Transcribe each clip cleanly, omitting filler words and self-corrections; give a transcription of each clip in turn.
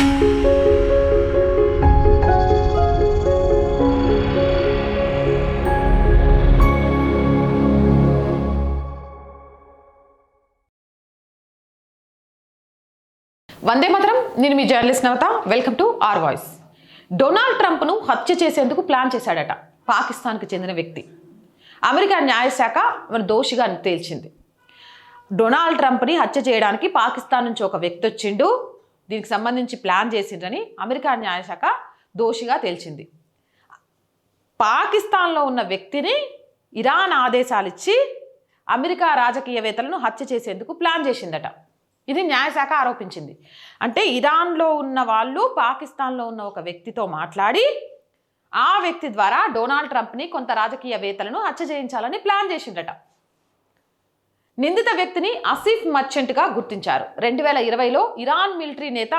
వందే మాత్రం. నేను మీ journalist Navata. Welcome to R voice. Donald ట్రంప్ను హత్య చేసేందుకు ప్లాన్ చేశాడట పాకిస్తాన్కి చెందిన వ్యక్తి. అమెరికా న్యాయశాఖ దోషిగా తేల్చింది. డొనాల్డ్ ట్రంప్ని హత్య చేయడానికి పాకిస్తాన్ నుంచి ఒక వ్యక్తి వచ్చిండు, దీనికి సంబంధించి ప్లాన్ చేసిండ్రని అమెరికా న్యాయశాఖ దోషిగా తేల్చింది. పాకిస్తాన్లో ఉన్న వ్యక్తిని ఇరాన్ ఆదేశాలు ఇచ్చి అమెరికా రాజకీయవేత్తలను హత్య చేసేందుకు ప్లాన్ చేసిందట. ఇది న్యాయశాఖ ఆరోపించింది. అంటే ఇరాన్లో ఉన్న వాళ్ళు పాకిస్తాన్లో ఉన్న ఒక వ్యక్తితో మాట్లాడి ఆ వ్యక్తి ద్వారా డొనాల్డ్ ట్రంప్ని కొంత రాజకీయవేత్తలను హత్య చేయించాలని ప్లాన్ చేసిందట. నిందిత వ్యక్తిని ఆసిఫ్ మర్చెంట్గా గుర్తించారు. 2020లో ఇరాన్ మిలిటరీ నేత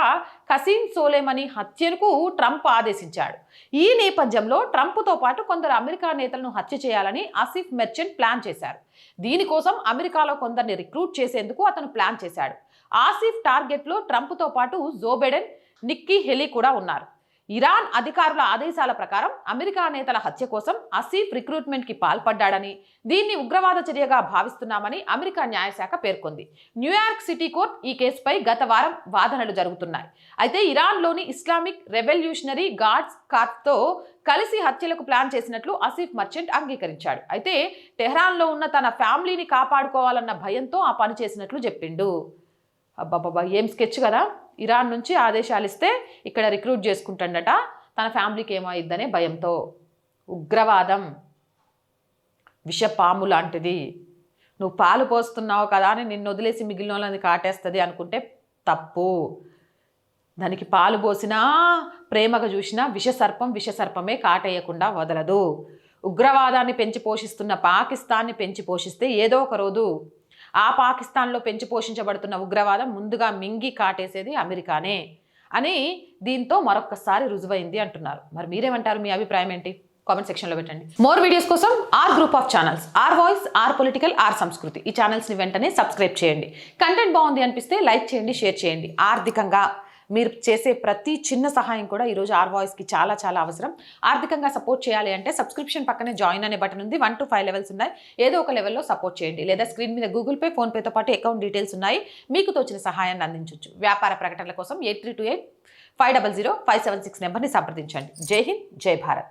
కసీం సోలేమనీ హత్యకు ట్రంప్ ఆదేశించాడు. ఈ నేపథ్యంలో ట్రంప్తో పాటు కొందరు అమెరికా నేతలను హత్య చేయాలని ఆసిఫ్ మర్చెంట్ ప్లాన్ చేశారు. దీనికోసం అమెరికాలో కొందరిని రిక్రూట్ చేసేందుకు అతను ప్లాన్ చేశాడు. ఆసిఫ్ టార్గెట్లో ట్రంప్తో పాటు జో బైడెన్, నిక్కీ హెలీ కూడా ఉన్నారు. ఇరాన్ అధికారుల ఆదేశాల ప్రకారం అమెరికా నేతల హత్య కోసం ఆసిఫ్ రిక్రూట్మెంట్కి పాల్పడ్డాడని, దీన్ని ఉగ్రవాద చర్యగా భావిస్తున్నామని అమెరికా న్యాయశాఖ పేర్కొంది. న్యూయార్క్ సిటీ కోర్టు ఈ కేసుపై గత వారం వాదనలు జరుగుతున్నాయి. అయితే ఇరాన్లోని ఇస్లామిక్ రెవల్యూషనరీ గార్డ్స్ కార్ప్స్తో కలిసి హత్యలకు ప్లాన్ చేసినట్లు ఆసిఫ్ మర్చెంట్ అంగీకరించాడు. అయితే టెహ్రాన్లో ఉన్న తన ఫ్యామిలీని కాపాడుకోవాలన్న భయంతో ఆ పని చేసినట్లు చెప్పిండు. అబ్బాబ్బా, ఏం స్కెచ్ కదా! ఇరాన్ నుంచి ఆదేశాలు ఇస్తే ఇక్కడ రిక్రూట్ చేసుకుంటాడట, తన ఫ్యామిలీకి ఏమైందనే భయంతో. ఉగ్రవాదం విషపాము లాంటిది. నువ్వు పాలు పోస్తున్నావు కదా అని నిన్ను వదిలేసి మిగిలిన వాళ్ళని కాటేస్తుంది అనుకుంటే తప్పు. దానికి పాలు పోసినా ప్రేమగా చూసినా విషసర్పమే కాటేయకుండా వదలదు. ఉగ్రవాదాన్ని పెంచి పోషిస్తున్న పాకిస్తాన్ని పెంచి పోషిస్తే ఏదో ఒక రోజు ఆ పాకిస్తాన్లో పెంచి పోషించబడుతున్న ఉగ్రవాదం ముందుగా మింగి కాటేసేది అమెరికానే అని దీంతో మరొక్కసారి రుజువైంది అంటున్నారు. మరి మీరేమంటారు? మీ అభిప్రాయం ఏంటి? కామెంట్ సెక్షన్లో పెట్టండి. మోర్ వీడియోస్ కోసం our group of channels, our voice, our political, our Sanskriti, ఈ ఛానల్స్ని వెంటనే సబ్స్క్రైబ్ చేయండి. కంటెంట్ బాగుంది అనిపిస్తే లైక్ చేయండి, షేర్ చేయండి. ఆర్థికంగా మీరు చేసే ప్రతి చిన్న సహాయం కూడా ఈరోజు ఆర్ వాయిస్కి చాలా చాలా అవసరం. ఆర్థికంగా సపోర్ట్ చేయాలి అంటే సబ్స్క్రిప్షన్ పక్కనే జాయిన్ అనే బటన్ ఉంది. 1 to 5 లెవెల్స్ ఉన్నాయి. ఏదో ఒక లెవెల్లో సపోర్ట్ చేయండి. లేదా స్క్రీన్ మీద గూగుల్ పే, ఫోన్పేతో పాటు అకౌంట్ డీటెయిల్స్ ఉన్నాయి. మీకు తోచిన సహాయాన్ని అందించవచ్చు. వ్యాపార ప్రకటనల కోసం 8328 500 576 నెంబర్ని సంప్రదించండి. జై హింద్, జై భారత్.